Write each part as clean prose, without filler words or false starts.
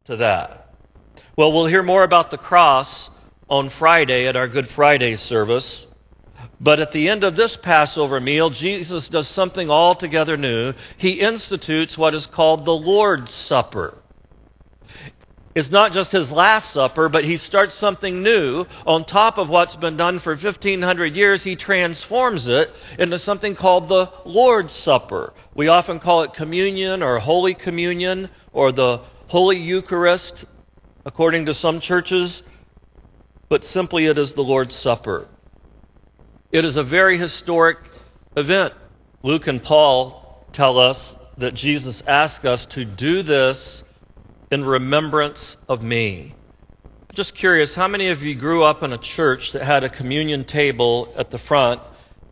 to that? Well, we'll hear more about the cross on Friday at our Good Friday service. But at the end of this Passover meal, Jesus does something altogether new. He institutes what is called the Lord's Supper. It's not just his last supper, but he starts something new. On top of what's been done for 1,500 years, he transforms it into something called the Lord's Supper. We often call it communion or Holy Communion or the Holy Eucharist, according to some churches. But simply it is the Lord's Supper. It is a very historic event. Luke and Paul tell us that Jesus asked us to do this in remembrance of me. Just curious, how many of you grew up in a church that had a communion table at the front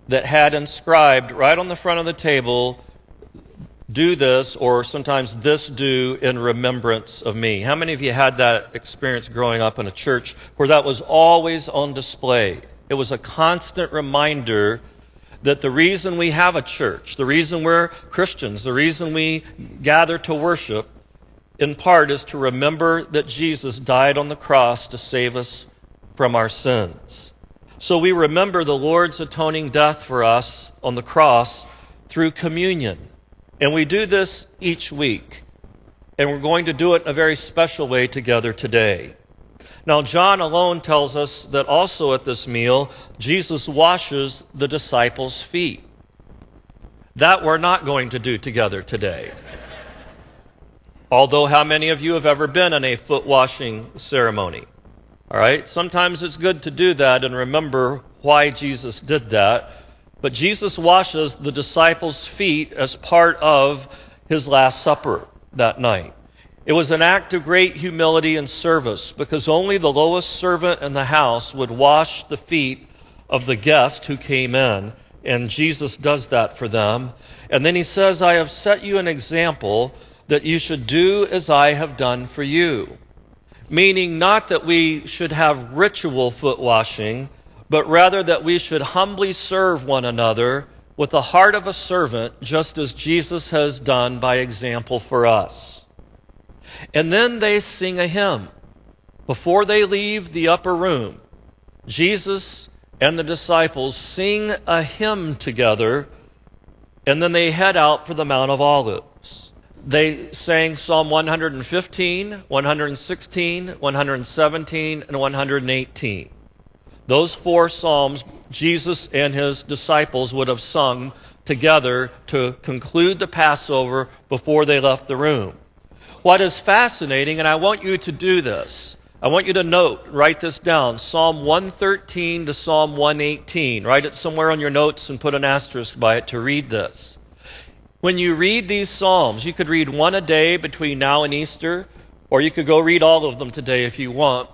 that had inscribed right on the front of the table, do this, or sometimes this do in remembrance of me? How many of you had that experience growing up in a church where that was always on display? It was a constant reminder that the reason we have a church, the reason we're Christians, the reason we gather to worship, in part is to remember that Jesus died on the cross to save us from our sins. So we remember the Lord's atoning death for us on the cross through communion. And we do this each week. And we're going to do it in a very special way together today. Now, John alone tells us that also at this meal, Jesus washes the disciples' feet. That we're not going to do together today. Although, how many of you have ever been in a foot washing ceremony? All right, sometimes it's good to do that and remember why Jesus did that. But Jesus washes the disciples' feet as part of his Last Supper that night. It was an act of great humility and service because only the lowest servant in the house would wash the feet of the guest who came in. And Jesus does that for them. And then he says, I have set you an example that you should do as I have done for you. Meaning not that we should have ritual foot washing, but rather that we should humbly serve one another with the heart of a servant, just as Jesus has done by example for us. And then they sing a hymn. Before they leave the upper room, Jesus and the disciples sing a hymn together, and then they head out for the Mount of Olives. They sang Psalm 115, 116, 117, and 118. Those 4 psalms Jesus and his disciples would have sung together to conclude the Passover before they left the room. What is fascinating, and I want you to do this, I want you to note, write this down, Psalm 113 to Psalm 118. Write it somewhere on your notes and put an asterisk by it to read this. When you read these psalms, you could read one a day between now and Easter, or you could go read all of them today if you want.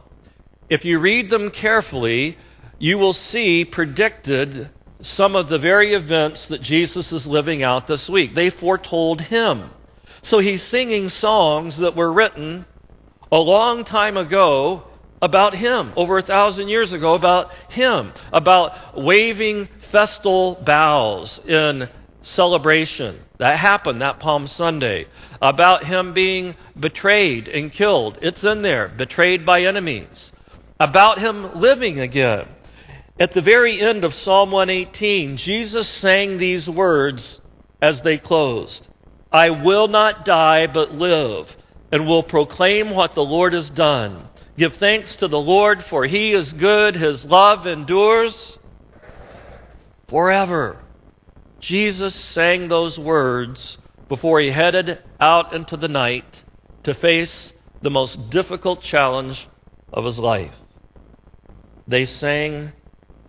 If you read them carefully, you will see predicted some of the very events that Jesus is living out this week. They foretold him. So he's singing songs that were written a long time ago about him, over 1,000 years ago about him, about waving festal boughs in celebration. That happened that Palm Sunday. About him being betrayed and killed. It's in there, betrayed by enemies. About him living again. At the very end of Psalm 118, Jesus sang these words as they closed. I will not die but live, and will proclaim what the Lord has done. Give thanks to the Lord, for he is good. His love endures forever. Jesus sang those words before he headed out into the night to face the most difficult challenge of his life. They sang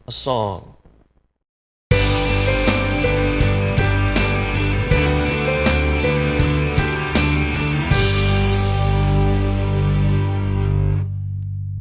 a song.